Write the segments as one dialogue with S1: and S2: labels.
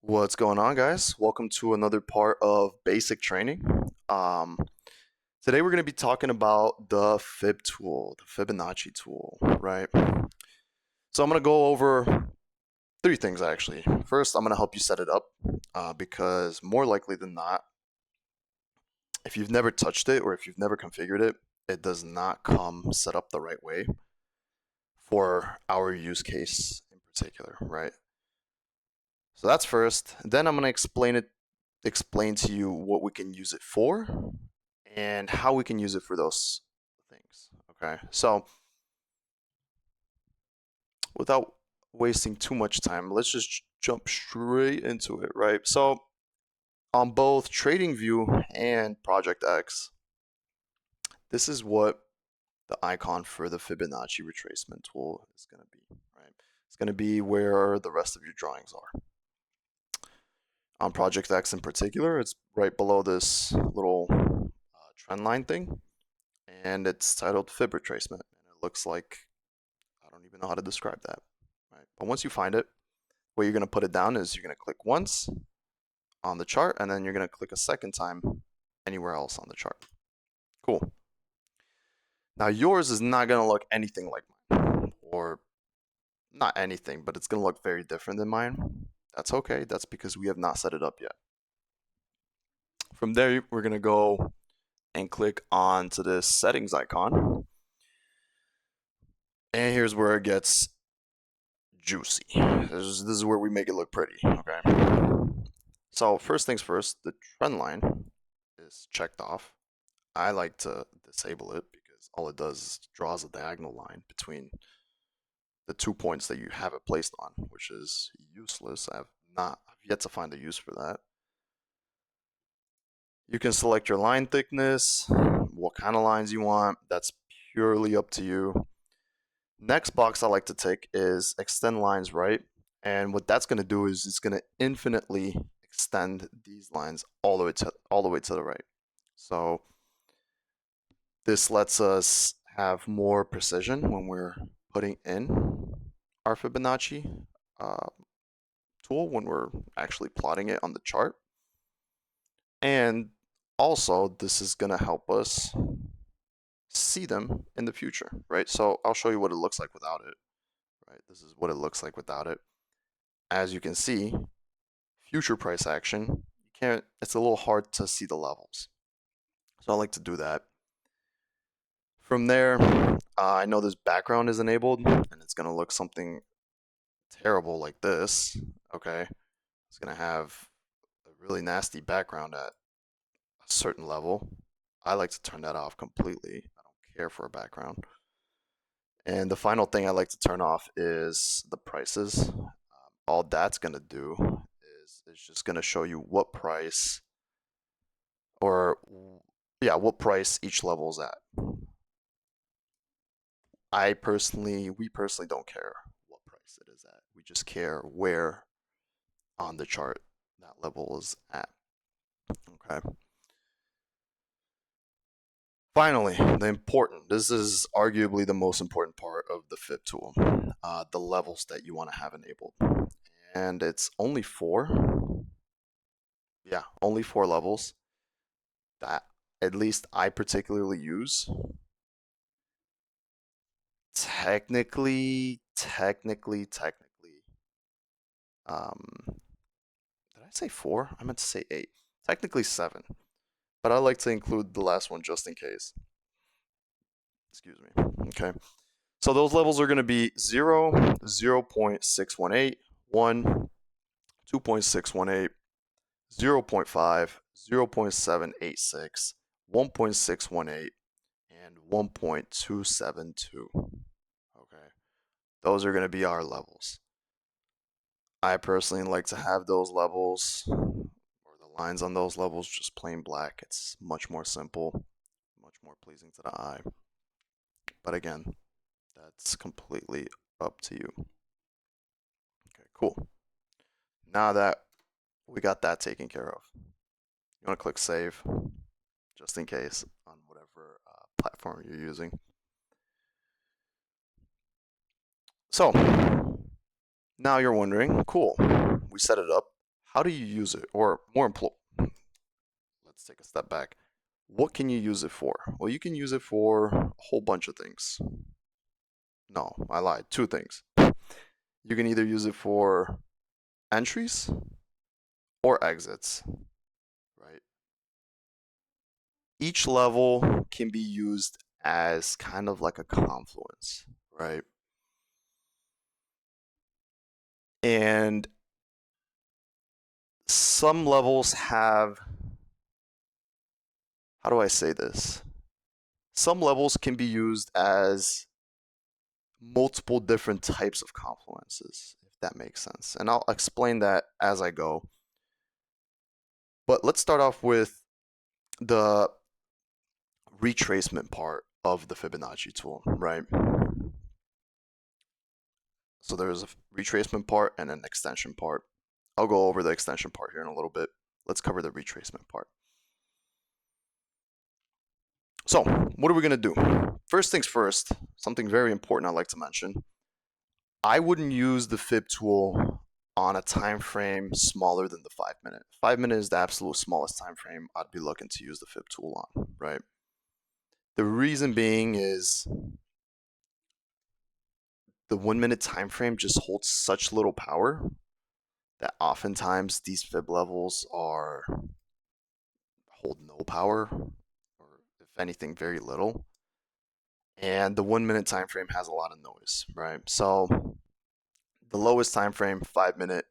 S1: What's going on, guys? Welcome to another part of basic training. Um, Today we're going to be talking about the Fib tool, the Fibonacci tool, right? So I'm going to go over three things actually. First, I'm going to help you set it up because more likely than not, if you've never touched it or if you've never configured it, it does not come set up the right way for our use case in particular, right? So that's first. Then I'm going to explain to you what we can use it for and how we can use it for those things. Okay, so without wasting too much time, let's just jump straight into it, right? So on both TradingView and Project X, this is what the icon for the Fibonacci retracement tool is going to be, right? It's going to be where the rest of your drawings are. On Project X in particular, it's right below this little trend line thing, and it's titled Fib retracement, and it looks like I don't even know how to describe that, right? But once you find it, what you're going to put it down is you're going to click once on the chart, and then you're going to click a second time anywhere else on the chart. Cool. Now yours is not going to look anything like mine, or not anything, but it's going to look very different than mine. That's okay. That's because we have not set it up yet. From there, we're going to go and click on to this settings icon. And here's where it gets juicy. This is where we make it look pretty, okay? So first things first, the trend line is checked off. I like to disable it because all it does is draws a diagonal line between the 2 points that you have it placed on, which is useless. I've yet to find a use for that. You can select your line thickness, what kind of lines you want. That's purely up to you. Next box I like to tick is extend lines right. And what that's going to do is it's going to infinitely extend these lines all the way to the right. So this lets us have more precision when we're putting in our Fibonacci tool, when we're actually plotting it on the chart. And also, this is going to help us see them in the future, right? So I'll show you what it looks like without it, right? This is what it looks like without it. As you can see, future price action, it's a little hard to see the levels. So I like to do that. From there, I know this background is enabled, and it's going to look something terrible like this, okay? It's going to have a really nasty background at a certain level. I like to turn that off completely. I don't care for a background. And the final thing I like to turn off is the prices. All that's going to do is it's just going to show you what price, or yeah, what price each level is at. We personally don't care what price it is at. We just care where on the chart that level is at. Okay. Finally, this is arguably the most important part of the Fib tool, the levels that you want to have enabled. And it's only 4. Yeah, only 4 levels that at least I particularly use. Technically, did I say 4? I meant to say 8. Technically 7, but I like to include the last one just in case. Excuse me. Okay. So those levels are going to be 0, 0.618, 1, 2.618, 0.5, 0.786, 1.618, and 1.272. Okay. Those are going to be our levels. I personally like to have those levels, or the lines on those levels, just plain black. It's much more simple, much more pleasing to the eye. But again, that's completely up to you. Okay, cool. Now that we got that taken care of, you want to click save, just in case, on whatever platform you're using. So now you're wondering, cool, we set it up. how do you use it? Or more important, let's take a step back. What can you use it for? Well, you can use it for a whole bunch of things. No, I lied. Two things. You can either use it for entries or exits, right? Each level can be used as kind of like a confluence, right? And some levels have, how do I say this? Some levels can be used as multiple different types of confluences, if that makes sense. And I'll explain that as I go. But let's start off with the retracement part of the Fibonacci tool, right? So there's a retracement part and an extension part. I'll go over the extension part here in a little bit. Let's cover the retracement part. So what are we going to do? First things first, something very important I'd like to mention. I wouldn't use the Fib tool on a time frame smaller than the 5 minute. 5 minute is the absolute smallest time frame I'd be looking to use the Fib tool on, right? The reason being is the 1 minute time frame just holds such little power that oftentimes these Fib levels hold no power, or if anything, very little. And the 1 minute time frame has a lot of noise, right? So the lowest time frame, 5 minute,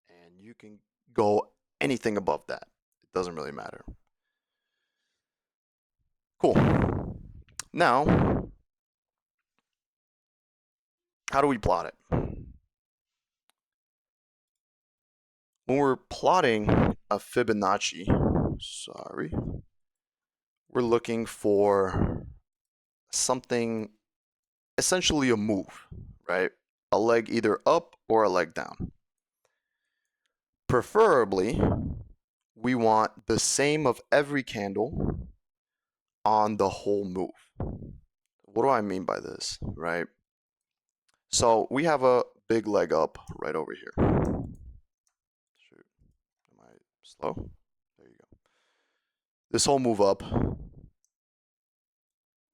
S1: and you can go anything above that. It doesn't really matter. Cool. Now, how do we plot it? When we're plotting a Fibonacci, we're looking for something, essentially a move, right? A leg either up or a leg down. Preferably, we want the same of every candle on the whole move. What do I mean by this, right? So we have a big leg up right over here. Shoot, am I slow? There you go. This whole move up,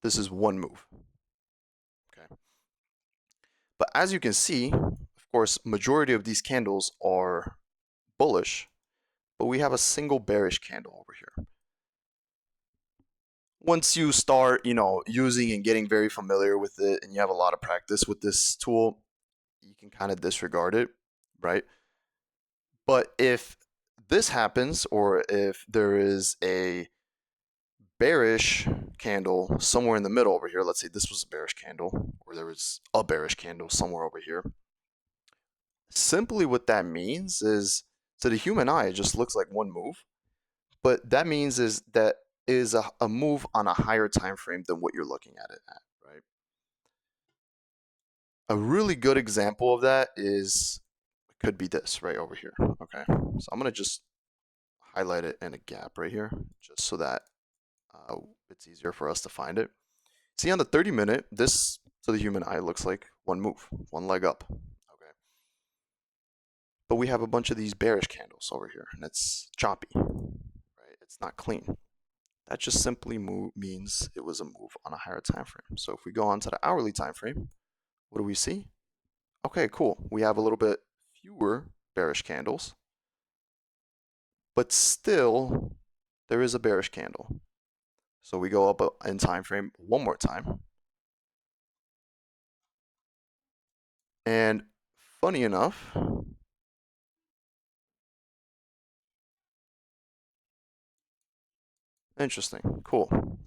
S1: this is one move, okay? But as you can see, of course, majority of these candles are bullish, but we have a single bearish candle over here. Once you start, using and getting very familiar with it, and you have a lot of practice with this tool, you can kind of disregard it, right? But if this happens, or if there is a bearish candle somewhere in the middle over here, let's say this was a bearish candle, or there was a bearish candle somewhere over here, simply what that means is, to the human eye, it just looks like one move, but that means is that is a move on a higher time frame than what you're looking at it at, right? A really good example of that could be this right over here. Okay, so I'm gonna just highlight it in a gap right here, just so that it's easier for us to find it. See, on the 30 minute, this to the human eye looks like one move, one leg up. Okay, but we have a bunch of these bearish candles over here, and it's choppy, right? It's not clean. That just simply means it was a move on a higher time frame. So if we go on to the hourly time frame, what do we see? Okay, cool. We have a little bit fewer bearish candles, but still there is a bearish candle. So we go up in time frame one more time. And funny enough, interesting, cool.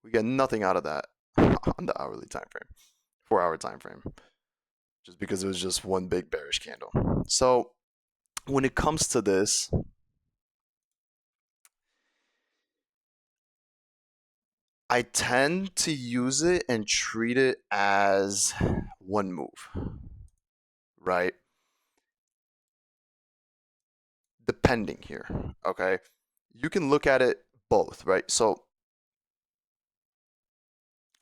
S1: We get nothing out of that on the hourly time frame, 4 hour time frame, just because it was just one big bearish candle. So when it comes to this, I tend to use it and treat it as one move, right? Depending here, okay? You can look at it both, right? So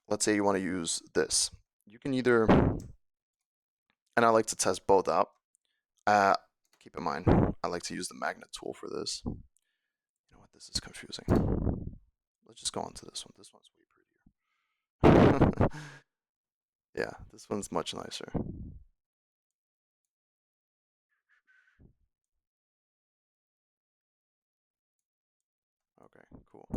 S1: let's say you want to use this. You can either, and I like to test both out. keep in mind, I like to use the magnet tool for this. You know what, this is confusing. Let's just go on to this one. This one's way prettier. Yeah, this one's much nicer. Okay, cool.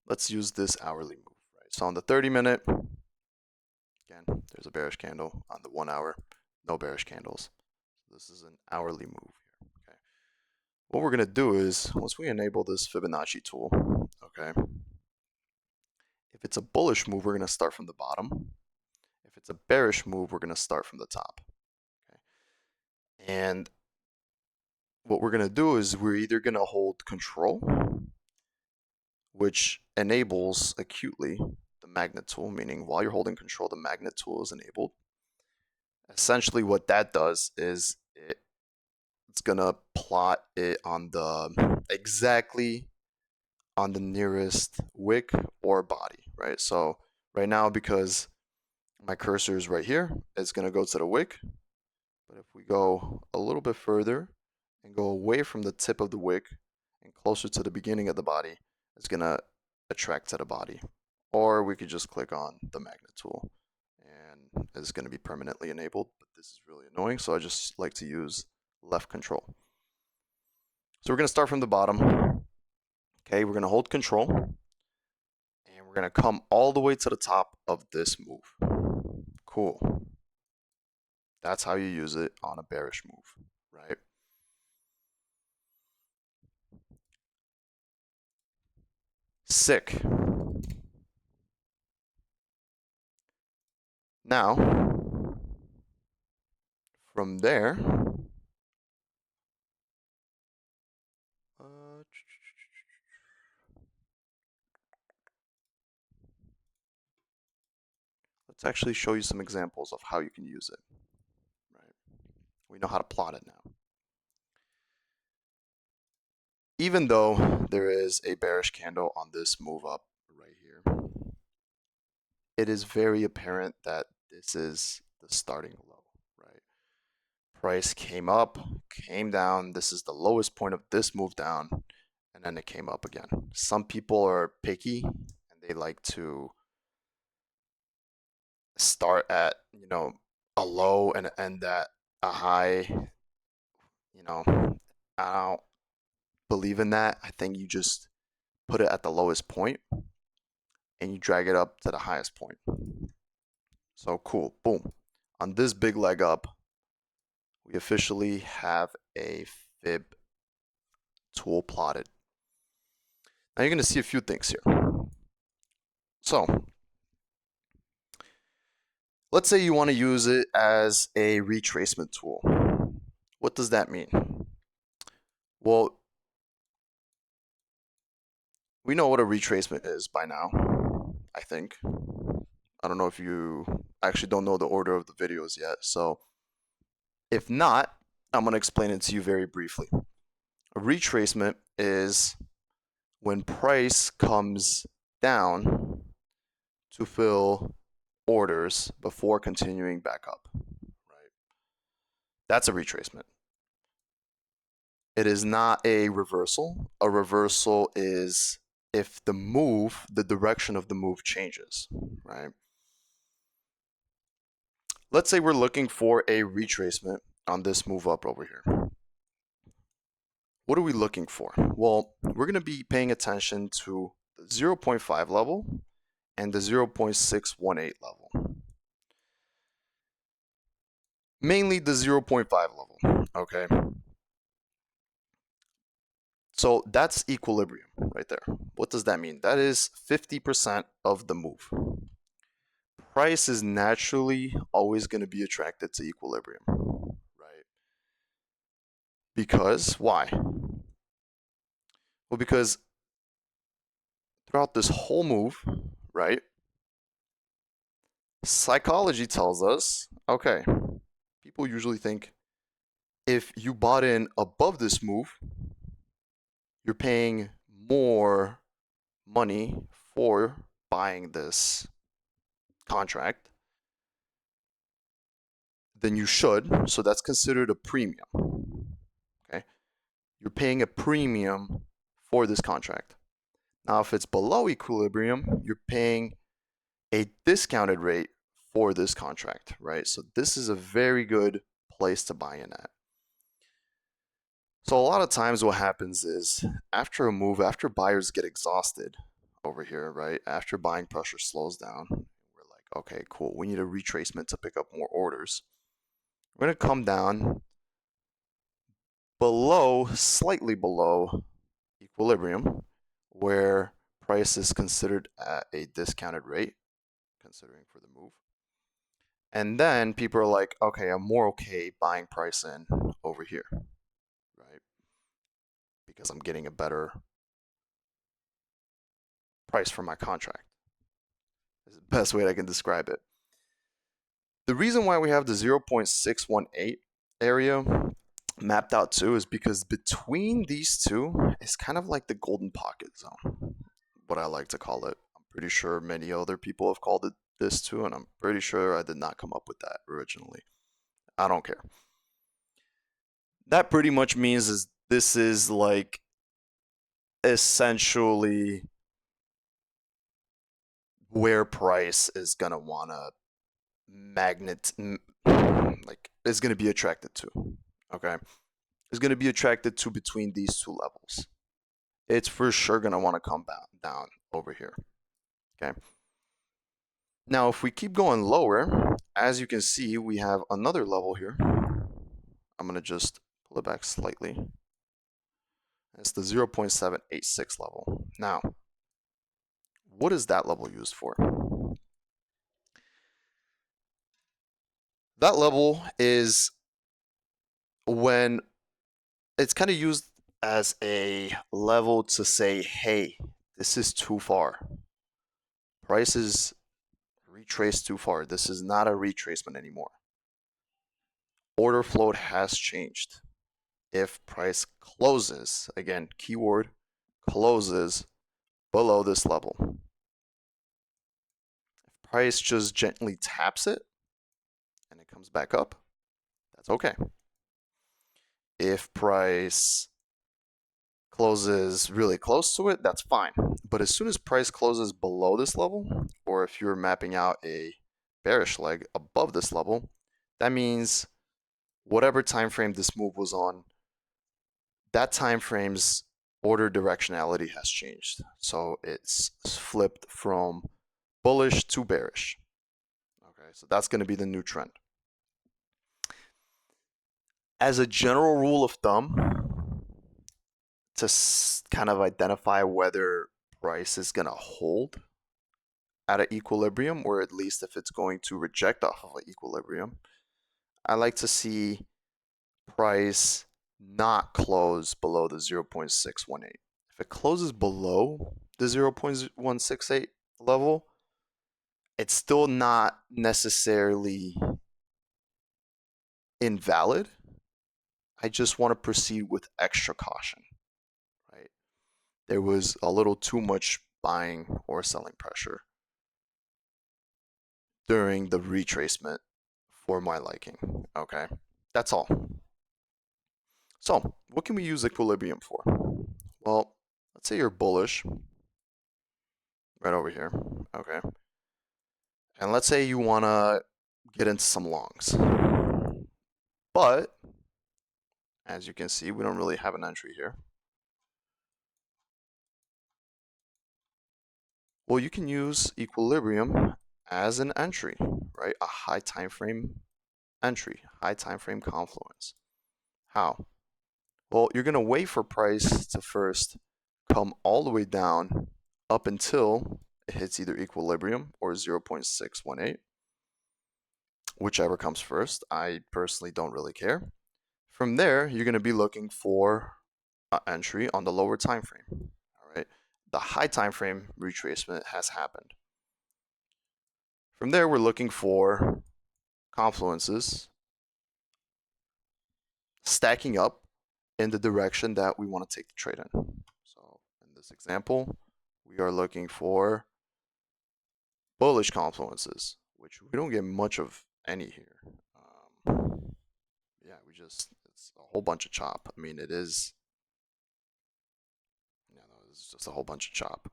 S1: Let's use this hourly move, right? So on the 30-minute, again, there's a bearish candle. On the 1 hour, no bearish candles. So this is an hourly move here, okay? What we're gonna do is, once we enable this Fibonacci tool, okay, if it's a bullish move, we're gonna start from the bottom. If it's a bearish move, we're gonna start from the top, okay? And what we're gonna do is we're either gonna hold control, which enables acutely the magnet tool, meaning while you're holding control, the magnet tool is enabled. Essentially what that does is it's gonna plot it on the exactly on the nearest wick or body, right? So right now, because my cursor is right here, it's gonna go to the wick. But if we go a little bit further and go away from the tip of the wick and closer to the beginning of the body, it's gonna attract to the body. Or we could just click on the magnet tool and it's gonna be permanently enabled, but this is really annoying, so I just like to use left control. So we're gonna start from the bottom. Okay, we're gonna hold control and we're gonna come all the way to the top of this move. Cool. That's how you use it on a bearish move, right? Sick. Now, from there, let's actually show you some examples of how you can use it, right? We know how to plot it now. Even though there is a bearish candle on this move up right here, it is very apparent that this is the starting low, right? Price came up, came down. This is the lowest point of this move down, and then it came up again. Some people are picky and they like to start at, a low and end at a high. I don't believe in that. I think you just put it at the lowest point and you drag it up to the highest point. So cool, boom. On this big leg up, we officially have a fib tool plotted. Now you're going to see a few things here. So let's say you want to use it as a retracement tool. What does that mean? Well, we know what a retracement is by now, I think. I don't know if you actually don't know the order of the videos yet. So if not, I'm going to explain it to you very briefly. A retracement is when price comes down to fill orders before continuing back up, right? That's a retracement. It is not a reversal. A reversal is if the direction of the move changes, right? Let's say we're looking for a retracement on this move up over here. What are we looking for? Well, we're going to be paying attention to the 0.5 level and the 0.618 level. Mainly the 0.5 level, okay? So that's equilibrium right there. What does that mean? That is 50% of the move. Price is naturally always going to be attracted to equilibrium, right? Because, why? Well, because throughout this whole move, right, psychology tells us, okay, people usually think if you bought in above this move, you're paying more money for buying this contract then you should. So that's considered a premium. Okay, you're paying a premium for this contract. Now, if it's below equilibrium, you're paying a discounted rate for this contract, right? So this is a very good place to buy in at. So a lot of times what happens is after a move, after buyers get exhausted over here, right? After buying pressure slows down, we're like, okay, cool. We need a retracement to pick up more orders. We're going to come down below, slightly below equilibrium, where price is considered at a discounted rate, considering for the move. And then people are like, okay, I'm more okay buying price in over here, right? Because I'm getting a better price for my contract. This is the best way I can describe it. The reason why we have the 0.618 area mapped out too is because between these two is kind of like the golden pocket zone, what I like to call it. I'm pretty sure many other people have called it this too, and I'm pretty sure I did not come up with that originally. I don't care. That pretty much means is this is like essentially where price is gonna wanna like is gonna be attracted to. Okay, is gonna be attracted to between these two levels. It's for sure gonna want to come down over here. Okay. Now, if we keep going lower, as you can see, we have another level here. I'm gonna just pull it back slightly. It's the 0.786 level. Now, what is that level used for? That level is when it's kind of used as a level to say, hey, this is too far. Price is retraced too far. This is not a retracement anymore. Order flow has changed. If price closes, again, keyword, closes below this level. If price just gently taps it and it comes back up, that's okay. If price closes really close to it, that's fine. But as soon as price closes below this level, or if you're mapping out a bearish leg above this level, that means whatever time frame this move was on, that time frame's order directionality has changed. So it's flipped from bullish to bearish. Okay, so that's going to be the new trend. As a general rule of thumb, to kind of identify whether price is going to hold at an equilibrium, or at least if it's going to reject off of an equilibrium, I like to see price not close below the 0.618. If it closes below the 0.168 level, it's still not necessarily invalid. I just want to proceed with extra caution, right? There was a little too much buying or selling pressure during the retracement for my liking, okay? That's all. So, what can we use equilibrium for? Well, let's say you're bullish, right over here, okay? And let's say you want to get into some longs. But, as you can see, we don't really have an entry here. Well, you can use equilibrium as an entry, right? A high time frame entry, high time frame confluence. How? Well, you're going to wait for price to first come all the way down up until it hits either equilibrium or 0.618, whichever comes first. I personally don't really care. From there, you're going to be looking for an entry on the lower time frame. All right, the high time frame retracement has happened. From there, we're looking for confluences stacking up in the direction that we want to take the trade in. So in this example, we are looking for bullish confluences, which we don't get much of any here. yeah, it's a whole bunch of chop. I mean, it is, yeah, no, it's just a whole bunch of chop,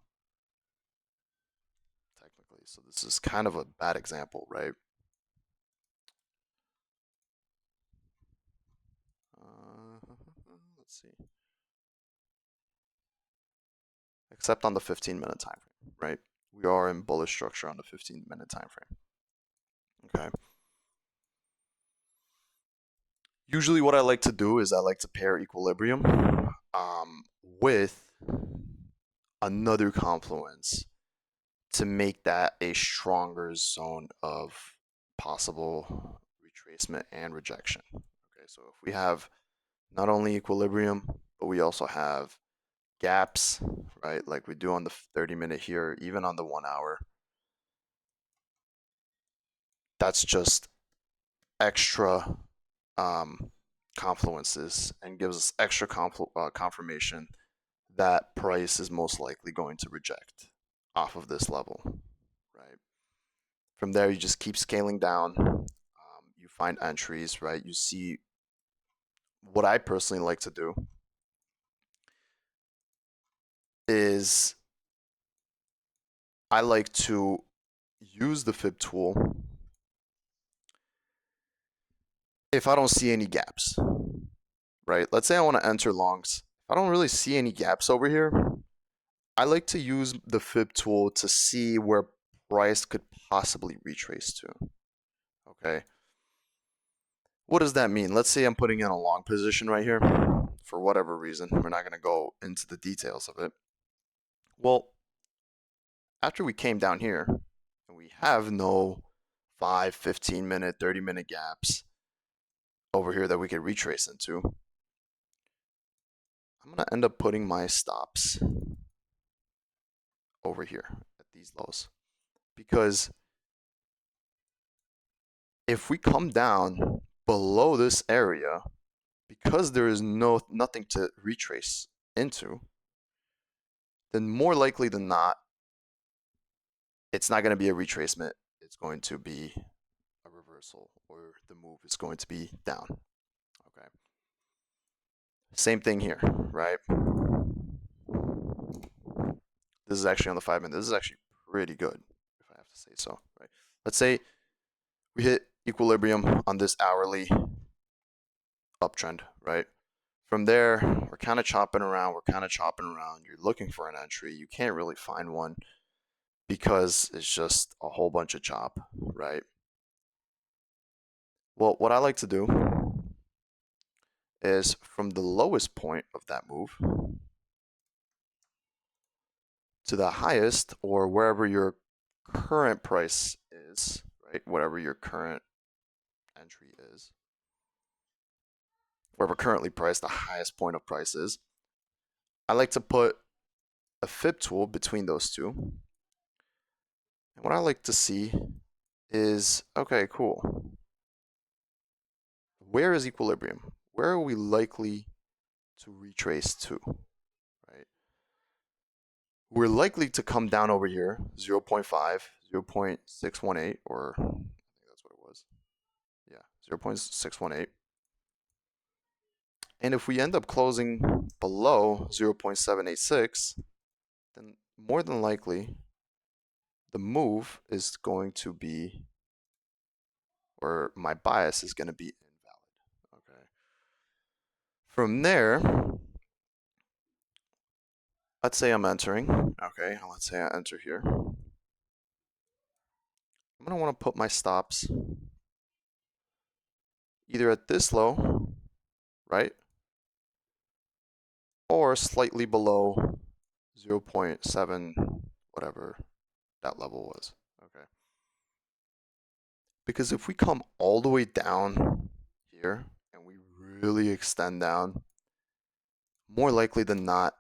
S1: technically. So this is kind of a bad example, right? Let's see. Except on the 15-minute time frame, right? We are in bullish structure on the 15-minute time frame. Okay. Usually what I like to do is I like to pair equilibrium with another confluence to make that a stronger zone of possible retracement and rejection. Okay, so if we have not only equilibrium, but we also have gaps, right? Like we do on the 30-minute here, even on the 1 hour. That's just extra confluences and gives us extra confirmation that price is most likely going to reject off of this level, right? From there, you just keep scaling down. You find entries, right? You see what I personally like to do is I like to use the Fib tool if I don't see any gaps, right? Let's say I want to enter longs. If I don't really see any gaps over here, I like to use the Fib tool to see where price could possibly retrace to. Okay. What does that mean? Let's say I'm putting in a long position right here for whatever reason. We're not going to go into the details of it. Well, after we came down here and we have no 5, 15-minute, 30-minute gaps over here that we could retrace into, I'm going to end up putting my stops over here at these lows. Because if we come down below this area, because there is nothing to retrace into, then more likely than not, it's not going to be a retracement. It's going to be a reversal, or the move is going to be down. Okay. Same thing here, right? This is actually on the 5-minute. This is actually pretty good, if I have to say so, right? Let's say we hit equilibrium on this hourly uptrend, right? From there, we're kind of chopping around. You're looking for an entry. You can't really find one because it's just a whole bunch of chop, right? Well, what I like to do is from the lowest point of that move to the highest, or wherever your current price is, right? Whatever your current entry is, wherever currently priced, the highest point of price is. I like to put a Fib tool between those two. And what I like to see is, okay, cool. Where is equilibrium? Where are we likely to retrace to, right? We're likely to come down over here, 0.5, 0.618, or I think that's what it was. Yeah, 0.618. And if we end up closing below 0.786, then more than likely the move is going to be, or my bias is going to be invalid. Okay. From there, let's say I'm entering. Okay, let's say I enter here. I'm going to want to put my stops either at this low, right? Or slightly below 0.7, whatever that level was. Okay. Because if we come all the way down here and we really extend down, more likely than not,